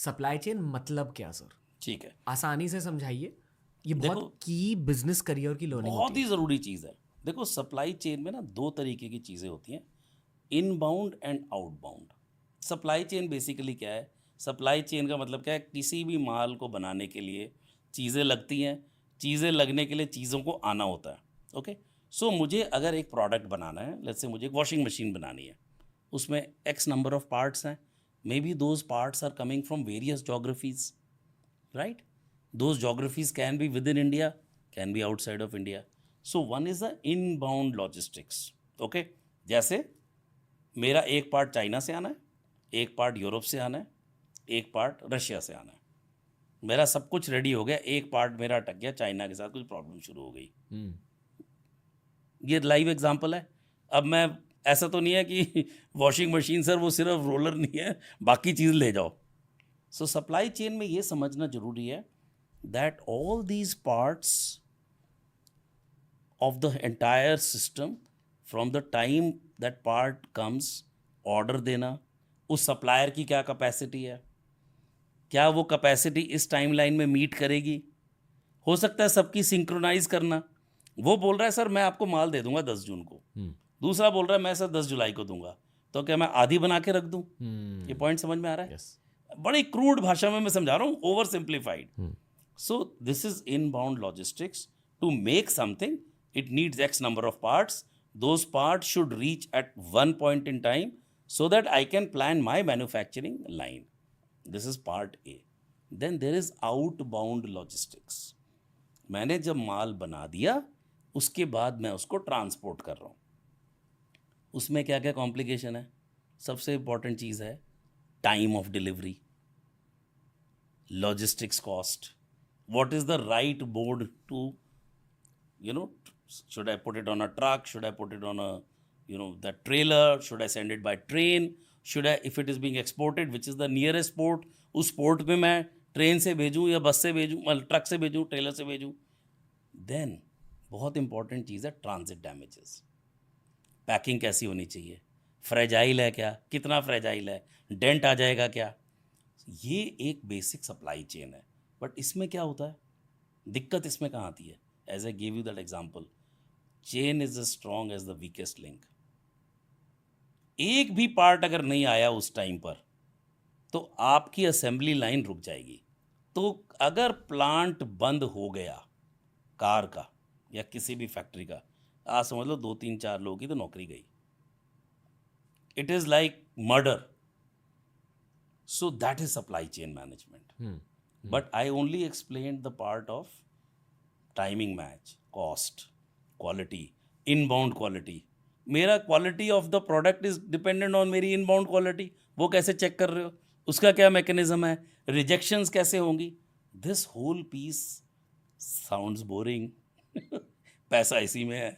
Supply chain मतलब क्या sir? ठीक है, आसानी से समझाइए, ये देखो, बहुत की बिजनेस करियर की लर्निंग बहुत होती ही है। ज़रूरी चीज़ है। देखो, सप्लाई चेन में ना दो तरीके की चीज़ें होती हैं, inbound and outbound. Supply chain basically क्या है? सप्लाई चेन का मतलब क्या है? किसी भी माल को बनाने के लिए चीज़ें लगती हैं, चीज़ें लगने के लिए चीज़ों को आना होता है। ओके, सो मुझे अगर एक प्रोडक्ट बनाना है, लेट्स से मुझे एक वॉशिंग मशीन बनानी है, उसमें एक्स नंबर ऑफ पार्ट्स हैं, maybe those parts are coming from various geographies, right? Those geographies can be within India, can be outside of India. So one is the inbound logistics. Okay, जैसे मेरा एक part China से आना है, एक part Europe से आना है, एक पार्ट रशिया से आना है। मेरा सब कुछ रेडी हो गया, एक पार्ट मेरा अटक गया, चाइना के साथ कुछ प्रॉब्लम शुरू हो गई। ये लाइव एग्जांपल है। अब मैं, ऐसा तो नहीं है कि वॉशिंग मशीन सर वो सिर्फ रोलर नहीं है, बाकी चीज़ ले जाओ। सो सप्लाई चेन में ये समझना जरूरी है that all these parts of the entire system, from the time that part comes, order देना, उस सप्लायर की क्या कैपेसिटी है, क्या वो कैपेसिटी इस टाइमलाइन में मीट करेगी। हो सकता है सबकी सिंक्रोनाइज करना, वो बोल रहा है सर मैं आपको माल दे दूंगा 10 जून को, दूसरा बोल रहा है मैं सर 10 जुलाई को दूंगा, तो क्या मैं आधी बना के रख दूं? ये पॉइंट समझ में आ रहा है? यस। बड़ी क्रूड भाषा में मैं समझा रहा हूँ, over simplified. So this is inbound logistics. To make something, it needs X number of parts. Those parts should reach at one point in time so that I can plan my manufacturing line. This is part A. Then there is outbound logistics. मैंने जब माल बना दिया, उसके बाद मैं उसको transport कर रहा हूँ। उसमें क्या क्या कॉम्प्लिकेशन है? सबसे इंपॉर्टेंट चीज़ है time of delivery, logistics cost, what is the right mode to, should I put it on a truck, should I put it on a, the trailer, should I send it by train, should I, if it is being exported, which is the nearest port, उस port पे मैं train से भेजूँ या बस से भेजूँ, मतलब ट्रक से भेजूँ, ट्रेलर से भेजूँ। देन बहुत इंपॉर्टेंट चीज़ है ट्रांजिट डैमेजेस। पैकिंग कैसी होनी चाहिए, फ्रेजाइल है क्या, कितना फ्रेजाइल है, डेंट आ जाएगा क्या। ये एक बेसिक सप्लाई चेन है। बट इसमें क्या होता है, दिक्कत इसमें कहाँ आती है? As I give you that example, chain is as strong as the weakest link. एक भी पार्ट अगर नहीं आया उस टाइम पर, तो आपकी असेंबली लाइन रुक जाएगी। तो अगर प्लांट बंद हो गया कार का या किसी भी फैक्ट्री का, आज समझ लो 2-3-4 लोगों की तो नौकरी गई। It is like murder. So that is supply chain management. But I only explained the part of timing match, cost, quality, inbound quality. मेरा quality of the product is dependent on मेरी inbound quality. वो कैसे check कर रहे हो, उसका क्या mechanism है, रिजेक्शंस कैसे होंगी। This whole piece sounds boring पैसा इसी में है।